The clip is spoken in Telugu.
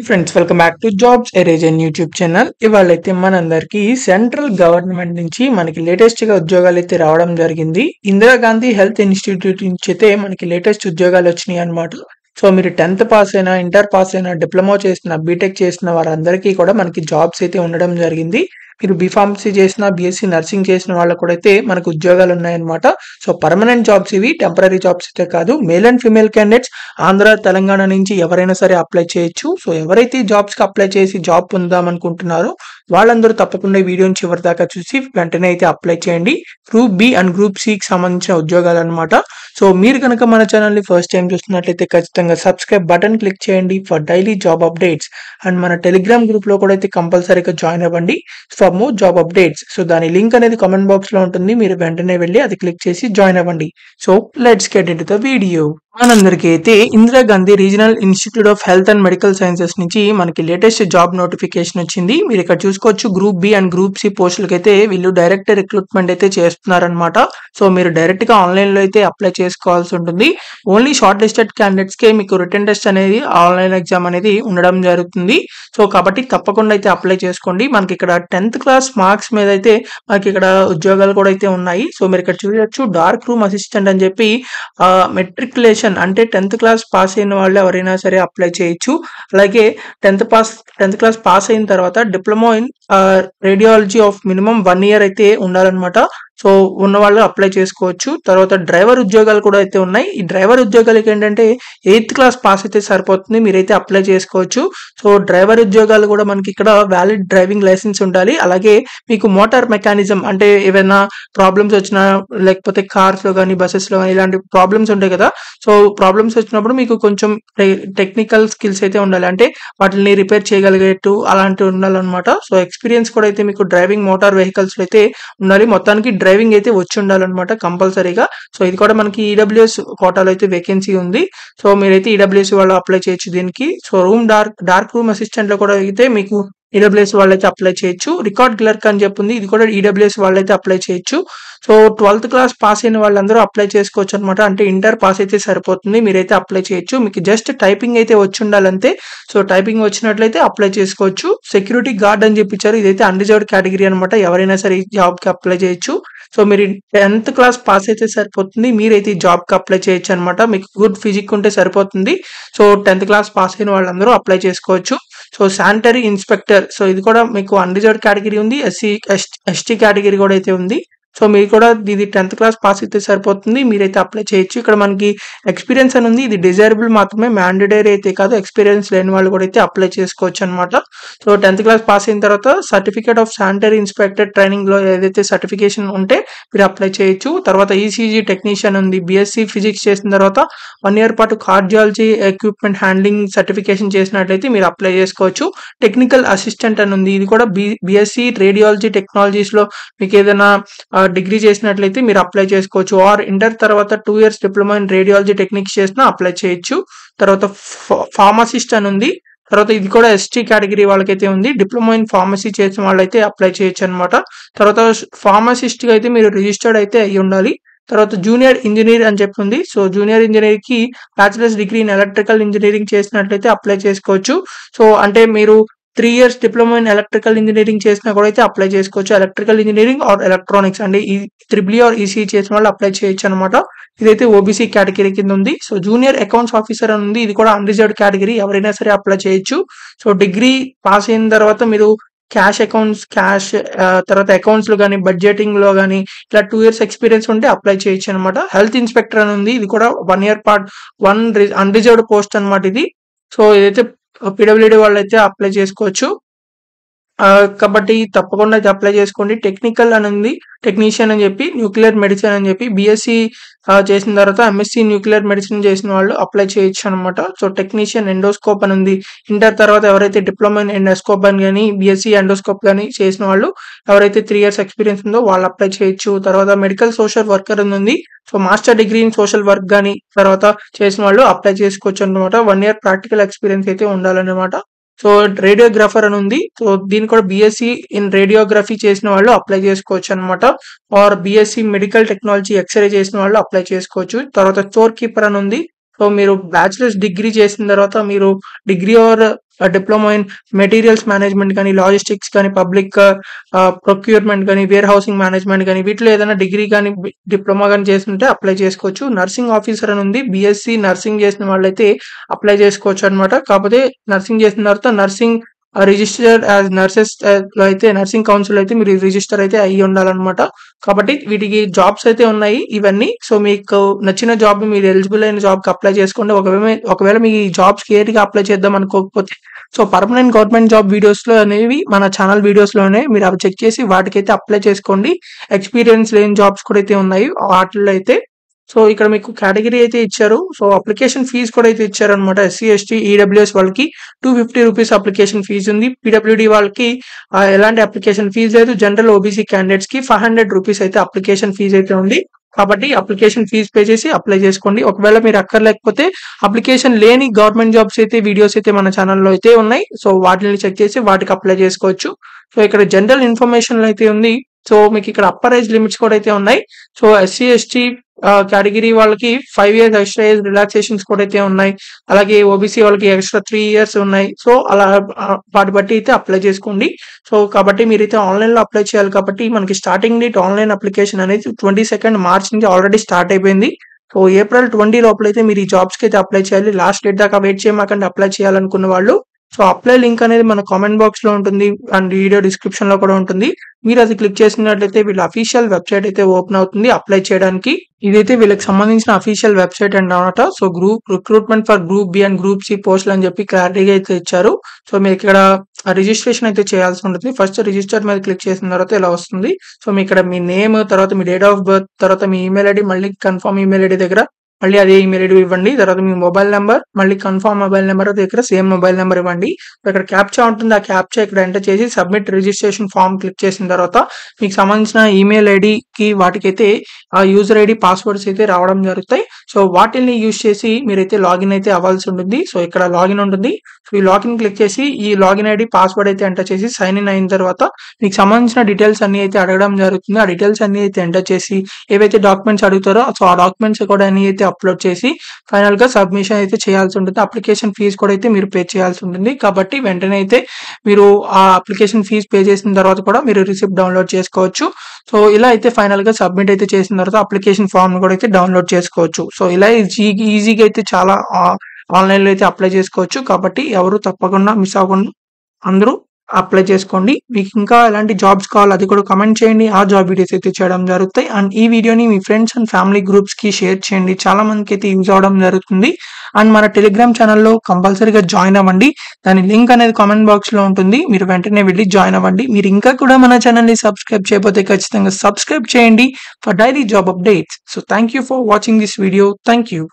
Friends welcome back to jobs ఎరేజన్ యూట్యూబ్ ఛానల్. ఇవాళైతే మనందరికి సెంట్రల్ గవర్నమెంట్ నుంచి మనకి లేటెస్ట్ గా ఉద్యోగాలు అయితే రావడం జరిగింది. ఇందిరాగాంధీ హెల్త్ ఇన్స్టిట్యూట్ నుంచి అయితే మనకి లేటెస్ట్ ఉద్యోగాలు వచ్చినాయి అన్నమాట. సో మీరు 10th పాస్ అయినా, ఇంటర్ పాస్ అయినా, డిప్లొమా చేసిన, బీటెక్ చేసిన వారందరికీ కూడా మనకి జాబ్స్ అయితే ఉండడం జరిగింది. మీరు బీఫార్మసీ చేసిన, బీఎస్సీ నర్సింగ్ చేసిన వాళ్ళకు కూడా అయితే మనకు ఉద్యోగాలు ఉన్నాయన్నమాట. సో పర్మనెంట్ జాబ్స్ ఇవి, టెంపరరీ జాబ్స్ అయితే కాదు. Male and female candidates Andhra, Telangana నుంచి ఎవరైనా సరే అప్లై చేయొచ్చు. సో ఎవరైతే జాబ్స్ కి అప్లై చేసి జాబ్ పొందాం అనుకుంటున్నారో వాళ్ళందరూ తప్పకుండా ఈ వీడియోని చివరి దాకా చూసి వెంటనే అయితే అప్లై చేయండి. Group B and group C కి సంబంధించిన ఉద్యోగాలు అనమాట. సో మీరు కనుక మన ఛానల్ ని ఫస్ట్ టైం చూస్తున్నట్లయితే ఖచ్చితంగా సబ్స్క్రైబ్ బటన్ క్లిక్ చేయండి for daily job updates. And మన టెలిగ్రామ్ గ్రూప్ లో కూడా అయితే కంపల్సరీగా జాయిన్ అవ్వండి for more job updates. So దాని లింక్ అనేది కామెంట్ బాక్స్ లో ఉంటుంది. మీరు వెంటనే వెళ్ళి అది క్లిక్ చేసి జాయిన్ అవ్వండి. So let's get into the video. మనందరికీ అయితే Indira Gandhi regional institute of health and medical sciences నుంచి మనకి లేటెస్ట్ జాబ్ నోటిఫికేషన్ వచ్చింది. మీరు ఇక్కడ చూసుకోవచ్చు, group B and group C పోస్టులకి అయితే వీళ్ళు డైరెక్ట్ రిక్రూట్మెంట్ అయితే చేస్తున్నారనమాట. సో మీరు డైరెక్ట్ గా ఆన్లైన్ లో అయితే అప్లై చేసుకోవాల్సి ఉంటుంది. ఓన్లీ షార్ట్ లిస్టెడ్ క్యాండిడేట్స్ కే మీకు రిటర్న్ టెస్ట్ అనేది, ఆన్లైన్ ఎగ్జామ్ అనేది ఉండడం జరుగుతుంది. సో కాబట్టి తప్పకుండా అయితే అప్లై చేసుకోండి. మనకి ఇక్కడ 10th క్లాస్ మార్క్స్ మీద అయితే మనకి ఇక్కడ ఉద్యోగాలు కూడా అయితే ఉన్నాయి. సో మీరు ఇక్కడ చూడొచ్చు, డార్క్ రూమ్ అసిస్టెంట్ అని చెప్పి మెట్రికులేషన్ అంటే 10th క్లాస్ పాస్ అయిన వాళ్ళు ఎవరైనా సరే అప్లై చేయొచ్చు. అలాగే 10th క్లాస్ పాస్ అయిన తర్వాత diploma in radiology of minimum 1 year అయితే ఉండాలన్నమాట. సో ఉన్న వాళ్ళు అప్లై చేసుకోవచ్చు. తర్వాత డ్రైవర్ ఉద్యోగాలు కూడా అయితే ఉన్నాయి. ఈ డ్రైవర్ ఉద్యోగాలకి ఏంటంటే 8th క్లాస్ పాస్ అయితే సరిపోతుంది, మీరైతే అప్లై చేసుకోవచ్చు. సో డ్రైవర్ ఉద్యోగాలు కూడా మనకి ఇక్కడ వ్యాలిడ్ డ్రైవింగ్ లైసెన్స్ ఉండాలి. అలాగే మీకు మోటార్ మెకానిజం అంటే ఏమైనా ప్రాబ్లమ్స్ వచ్చినా, లేకపోతే కార్స్ లో కానీ, బస్సెస్ లో కానీ ఇలాంటి ప్రాబ్లమ్స్ ఉంటాయి కదా. సో ప్రాబ్లమ్స్ వచ్చినప్పుడు మీకు కొంచెం టెక్నికల్ స్కిల్స్ అయితే ఉండాలి. అంటే వాటిని రిపేర్ చేయగలిగేట్టు అలాంటివి ఉండాలన్నమాట. సో ఎక్స్పీరియన్స్ కూడా అయితే మీకు డ్రైవింగ్ మోటార్ వెహికల్స్ లో అయితే ఉండాలి. మొత్తానికి డ్రైవింగ్ అయితే వచ్చి ఉండాలన్నమాట కంపల్సరీగా. సో ఇది కూడా మనకి ఈడబ్ల్యూఎస్ కోటాలో అయితే వేకెన్సీ ఉంది. సో మీరైతే ఈడబ్ల్యూఎస్ వాళ్ళు అప్లై చేయొచ్చు దీనికి. సో డార్క్ రూమ్ అసిస్టెంట్ లో కూడా అయితే మీకు ఈడబ్ల్యూఎస్ వాళ్ళైతే అప్లై చేయొచ్చు. రికార్డ్ క్లర్క్ అని చెప్పింది, ఇది కూడా ఈడబ్ల్యూఎస్ వాళ్ళైతే అప్లై చేయొచ్చు. సో 12th క్లాస్ పాస్ అయిన వాళ్ళందరూ అప్లై చేసుకోవచ్చు అనమాట. అంటే ఇంటర్ పాస్ అయితే సరిపోతుంది, మీరైతే అప్లై చేయొచ్చు. మీకు జస్ట్ టైపింగ్ అయితే వచ్చి ఉండాలంతే. సో టైపింగ్ వచ్చినట్లయితే అప్లై చేసుకోవచ్చు. సెక్యూరిటీ గార్డ్ అని చెప్పించారు, ఇదైతే అన్రిజర్వ్డ్ కేటగిరీ అనమాట. ఎవరైనా సరే ఈ జాబ్ కి అప్లై చేయొచ్చు. సో మీరు 10th క్లాస్ పాస్ అయితే సరిపోతుంది, మీరైతే ఈ జాబ్ కి అప్లై చేయొచ్చు అనమాట. మీకు గుడ్ ఫిజిక్ ఉంటే సరిపోతుంది. సో 10th క్లాస్ పాస్ అయిన వాళ్ళందరూ అప్లై చేసుకోవచ్చు. సో శానిటరీ ఇన్స్పెక్టర్, సో ఇది కూడా మీకు అన్రిజర్వ్డ్ కేటగిరీ ఉంది, ఎస్టీ కేటగిరీ కూడా అయితే ఉంది. సో మీరు కూడా ఇది 10th క్లాస్ పాస్ అయితే సరిపోతుంది, మీరైతే అప్లై చేయొచ్చు. ఇక్కడ మనకి ఎక్స్పీరియన్స్ అని ఉంది, ఇది డిజైరబుల్ మాత్రమే, మ్యాండేటరీ అయితే కాదు. ఎక్స్పీరియన్స్ లేని వాళ్ళు కూడా అయితే అప్లై చేసుకోవచ్చు అనమాట. సో 10th క్లాస్ పాస్ అయిన తర్వాత certificate of sanitary inspector training లో ఏదైతే సర్టిఫికేషన్ ఉంటే మీరు అప్లై చేయొచ్చు. తర్వాత ఈసీజీ టెక్నీషియన్ ఉంది, బీఎస్సీ ఫిజిక్స్ చేసిన తర్వాత 1 year పాటు కార్డియాలజీ ఎక్విప్మెంట్ హ్యాండ్లింగ్ సర్టిఫికేషన్ చేసినట్లయితే మీరు అప్లై చేసుకోవచ్చు. టెక్నికల్ అసిస్టెంట్ అని ఉంది, ఇది కూడా బీఎస్సీ రేడియాలజీ టెక్నాలజీస్ లో మీకు ఏదైనా డిగ్రీ చేసినట్లయితే మీరు అప్లై చేసుకోవచ్చు. ఆర్ ఇంటర్ తర్వాత 2 years diploma in radiology techniques చేసినా అప్లై చేయొచ్చు. తర్వాత ఫార్మసిస్ట్ అని ఉంది. తర్వాత ఇది కూడా ఎస్టీ కేటగిరీ వాళ్ళకైతే ఉంది. డిప్లొమా ఇన్ ఫార్మసీ చేసిన వాళ్ళైతే అప్లై చేయొచ్చు అనమాట. తర్వాత ఫార్మసిస్ట్ గా అయితే మీరు రిజిస్టర్డ్ అయితే అయ్యి ఉండాలి. తర్వాత జూనియర్ ఇంజనీర్ అని చెప్పి ఉంది. సో జూనియర్ ఇంజనీర్ కి bachelors degree in electrical engineering చేసినట్లయితే అప్లై చేసుకోవచ్చు. సో అంటే మీరు 3 years diploma in electrical engineering చేసినా కూడా అయితే అప్లై చేసుకోవచ్చు. ఎలక్ట్రికల్ ఇంజనీరింగ్ ఆర్ ఎలక్ట్రానిక్స్ అంటే ఈ ట్రిపుల్ ఆర్ ఈసీ చేసిన వాళ్ళు అప్లై చేయొచ్చు అనమాట. ఇదైతే ఓబీసీ కేటగిరీ కింద ఉంది. సో జూనియర్ అకౌంట్స్ ఆఫీసర్ అని ఉంది, ఇది కూడా అన్రిజర్వ్డ్ కేటగిరీ, ఎవరైనా సరే అప్లై చేయొచ్చు. సో డిగ్రీ పాస్ అయిన తర్వాత మీరు క్యాష్ తర్వాత అకౌంట్స్ లో కానీ, బడ్జెటింగ్ లో కానీ ఇట్లా 2 years ఎక్స్పీరియన్స్ ఉంటే అప్లై చేయొచ్చు అనమాట. హెల్త్ ఇన్స్పెక్టర్ అని ఉంది, ఇది కూడా 1 year పార్ట్ అన్రిజర్వ్డ్ పోస్ట్ అనమాట ఇది. సో ఇదైతే పీడబ్ల్యూడీ వాళ్ళు అయితే అప్లై చేసుకోవచ్చు. కాబట్టి తప్పకుండా అయితే అప్లై చేసుకోండి. టెక్నికల్ అని ఉంది, టెక్నీషియన్ అని చెప్పి, న్యూక్లియర్ మెడిసిన్ అని చెప్పి, బీఎస్సీ చేసిన తర్వాత ఎంఎస్సీ న్యూక్లియర్ మెడిసిన్ చేసిన వాళ్ళు అప్లై చేయొచ్చు అనమాట. సో టెక్నీషియన్ ఎండోస్కోప్ అని ఉంది. ఇంటర్ తర్వాత ఎవరైతే డిప్లొమా ఇన్ ఎండోస్కోప్ అని కానీ, బీఎస్సీ ఎండోస్కోప్ కానీ చేసిన వాళ్ళు ఎవరైతే 3 years ఎక్స్పీరియన్స్ ఉందో వాళ్ళు అప్లై చేయొచ్చు. తర్వాత మెడికల్ సోషల్ వర్కర్ అని ఉంది. So master degree in social work కానీ తర్వాత చేసిన వాళ్ళు అప్లై చేసుకోవచ్చు అనమాట. 1 year ప్రాక్టికల్ ఎక్స్పీరియన్స్ అయితే ఉండాలన్నమాట. సో రేడియోగ్రాఫర్ అని ఉంది. సో దీన్ని కూడా బీఎస్సీ ఇన్ రేడియోగ్రఫీ చేసిన వాళ్ళు అప్లై చేసుకోవచ్చు అనమాట. Or BSc medical technology X-ray చేసిన వాళ్ళు అప్లై చేసుకోవచ్చు. తర్వాత స్టోర్ కీపర్ అని ఉంది. సో మీరు బ్యాచిలర్స్ డిగ్రీ చేసిన తర్వాత మీరు degree or diploma in materials management కానీ, లాజిస్టిక్స్ కానీ, పబ్లిక్ ప్రొక్యూర్మెంట్ కానీ, వేర్ హౌసింగ్ మేనేజ్మెంట్ కానీ, వీటిలో ఏదైనా డిగ్రీ కానీ, డిప్లొమా కానీ చేస్తుంటే అప్లై చేసుకోవచ్చు. నర్సింగ్ ఆఫీసర్ అని ఉంది. బీఎస్సీ నర్సింగ్ చేసిన వాళ్ళైతే అప్లై చేసుకోవచ్చు అనమాట. కాకపోతే నర్సింగ్ చేసిన తర్వాత నర్సింగ్ రిజిస్టర్డ్ యాజ్ నర్సెస్ లో అయితే నర్సింగ్ కౌన్సిల్ అయితే మీరు రిజిస్టర్ అయితే అయ్యి ఉండాలన్నమాట. కాబట్టి వీటికి జాబ్స్ అయితే ఉన్నాయి ఇవన్నీ. సో మీకు నచ్చిన జాబ్, మీరు ఎలిజిబుల్ అయిన జాబ్ కి అప్లై చేసుకోండి. ఒకవేళ మీ జాబ్స్ కి ఏటిగా అప్లై చేద్దాం అనుకోకపోతే so permanent government job videos లో అనేవి మన ఛానల్ వీడియోస్ లోనే మీరు అవి చెక్ చేసి వాటికైతే అప్లై చేసుకోండి. ఎక్స్పీరియన్స్ లేని జాబ్స్ కూడా అయితే ఉన్నాయి వాటిల్లో అయితే. సో ఇక్కడ మీకు కేటగిరీ అయితే ఇచ్చారు. సో అప్లికేషన్ ఫీజ్ కూడా అయితే ఇచ్చారనమాట. ఎస్సీ, ఎస్టీ, ఈడబ్ల్యూఎస్ వాళ్ళకి 250 రూపీస్ అప్లికేషన్ ఫీజు ఉంది. పీడబ్ల్యూడి వాళ్ళకి ఎలాంటి అప్లికేషన్ ఫీజు లేదు. జనరల్ ఓబీసీ క్యాండిడేట్స్ కి 500 రూపీస్ అయితే అప్లికేషన్ ఫీజు అయితే ఉంది. కాబట్టి అప్లికేషన్ ఫీజు పే చేసి అప్లై చేసుకోండి. ఒకవేళ మీరు అక్కర్లేకపోతే అప్లికేషన్ లేని గవర్నమెంట్ జాబ్స్ అయితే వీడియోస్ అయితే మన ఛానల్లో అయితే ఉన్నాయి. సో వాటిని చెక్ చేసి వాటికి అప్లై చేసుకోవచ్చు. సో ఇక్కడ జనరల్ ఇన్ఫర్మేషన్ అయితే ఉంది. సో మీకు ఇక్కడ అప్పర్ ఏజ్ లిమిట్స్ కూడా అయితే ఉన్నాయి. సో ఎస్సీ, ఎస్టీ కేటగిరీ వాళ్ళకి 5 years ఎక్స్ట్రా ఏజ్ రిలాక్సేషన్స్ కూడా అయితే ఉన్నాయి. అలాగే ఓబీసీ వాళ్ళకి ఎక్స్ట్రా 3 years ఉన్నాయి. సో అలా వాటి బట్టి అయితే అప్లై చేసుకోండి. సో కాబట్టి మీరైతే ఆన్లైన్ లో అప్లై చేయాలి. కాబట్టి మనకి స్టార్టింగ్ డేట్ ఆన్లైన్ అప్లికేషన్ అనేది 22 March నుంచి ఆల్రెడీ స్టార్ట్ అయిపోయింది. సో April 20 లోపలైతే మీరు ఈ జాబ్స్ కి అయితే అప్లై చేయాలి. లాస్ట్ డేట్ దాకా వెయిట్ చేయమాకండి అప్లై చేయాలనుకున్న వాళ్ళు. సో అప్లై లింక్ అనేది మన కామెంట్ బాక్స్ లో ఉంటుంది అండ్ వీడియో డిస్క్రిప్షన్ లో కూడా ఉంటుంది. మీరు అది క్లిక్ చేసినట్లయితే వీళ్ళ అఫీషియల్ వెబ్సైట్ అయితే ఓపెన్ అవుతుంది అప్లై చేయడానికి. ఇదైతే వీళ్ళకి సంబంధించిన అఫీషియల్ వెబ్సైట్ అన్నమాట. So recruitment for group B and group C పోస్టులు అని చెప్పి క్లారిటీగా అయితే ఇచ్చారు. సో మీరు ఇక్కడ రిజిస్ట్రేషన్ అయితే చేయాల్సి ఉంటుంది. ఫస్ట్ రిజిస్టర్ మీద క్లిక్ చేసిన తర్వాత ఇలా వస్తుంది. సో మీ ఇక్కడ మీ నేమ్, తర్వాత మీ డేట్ ఆఫ్ బర్త్, తర్వాత మీ ఈమెయిల్ ఐడి, మళ్ళీ కన్ఫర్మ్ ఈమెయిల్ ఐడి దగ్గర మళ్ళీ అదే ఈమెయిల్ ఐడి ఇవ్వండి. తర్వాత మీ మొబైల్ నెంబర్, మళ్ళీ కన్ఫర్మ్ మొబైల్ నెంబర్ దగ్గర సేమ్ మొబైల్ నెంబర్ ఇవ్వండి. ఇక్కడ క్యాప్చా ఉంటుంది. ఆ క్యాప్చా ఇక్కడ ఎంటర్ చేసి సబ్మిట్ రిజిస్ట్రేషన్ ఫామ్ క్లిక్ చేసిన తర్వాత మీకు సంబంధించిన ఈమెయిల్ ఐడికి వాటికైతే ఆ యూజర్ ఐడి, పాస్వర్డ్స్ అయితే రావడం జరుగుతాయి. సో వాటిని యూజ్ చేసి మీరైతే లాగిన్ అయితే అవ్వాల్సి ఉంటుంది. సో ఇక్కడ లాగిన్ ఉంటుంది. సో ఈ లాగిన్ క్లిక్ చేసి ఈ లాగిన్ ఐడి, పాస్వర్డ్ అయితే ఎంటర్ చేసి సైన్ ఇన్ అయిన తర్వాత మీకు సంబంధించిన డీటెయిల్స్ అన్ని అయితే అడగడం జరుగుతుంది. ఆ డీటెయిల్స్ అన్ని అయితే ఎంటర్ చేసి ఏవైతే డాక్యుమెంట్స్ అడుగుతారో సో ఆ డాక్యుమెంట్స్ కూడా అన్ని అయితే అప్లోడ్ చేసి ఫైనల్ గా సబ్మిషన్ అయితే చేయాల్సి ఉంటుంది. అప్లికేషన్ ఫీజు కూడా అయితే మీరు పే చేయాల్సి ఉంటుంది. కాబట్టి వెంటనే అయితే మీరు ఆ అప్లికేషన్ ఫీజు పే చేసిన తర్వాత కూడా మీరు రిసిప్ట్ డౌన్లోడ్ చేసుకోవచ్చు. సో ఇలా అయితే ఫైనల్ గా సబ్మిట్ అయితే చేసిన తర్వాత అప్లికేషన్ ఫామ్ కూడా అయితే డౌన్లోడ్ చేసుకోవచ్చు. సో ఇలా ఈజీగా అయితే చాలా ఆన్లైన్ లో అయితే అప్లై చేసుకోవచ్చు. కాబట్టి ఎవరు తప్పకుండా మిస్ అవ్వకుండా అందరూ అప్లై చేసుకోండి. మీకు ఇంకా ఎలాంటి జాబ్స్ కావాలి అది కూడా కమెంట్ చేయండి. ఆ జాబ్ వీడియోస్ అయితే చేయడం జరుగుతాయి. అండ్ ఈ వీడియోని మీ ఫ్రెండ్స్ అండ్ ఫ్యామిలీ గ్రూప్స్ కి షేర్ చేయండి. చాలా మందికి అయితే యూజ్ అవడం జరుగుతుంది. అండ్ మన టెలిగ్రామ్ ఛానల్లో కంపల్సరీగా జాయిన్ అవ్వండి. దాని లింక్ అనేది కామెంట్ బాక్స్ లో ఉంటుంది. మీరు వెంటనే వెళ్ళి జాయిన్ అవ్వండి. మీరు ఇంకా కూడా మన ఛానల్ ని సబ్స్క్రైబ్ చేయకపోతే ఖచ్చితంగా సబ్స్క్రైబ్ చేయండి for daily job updates. So thank you for watching this video. Thank you.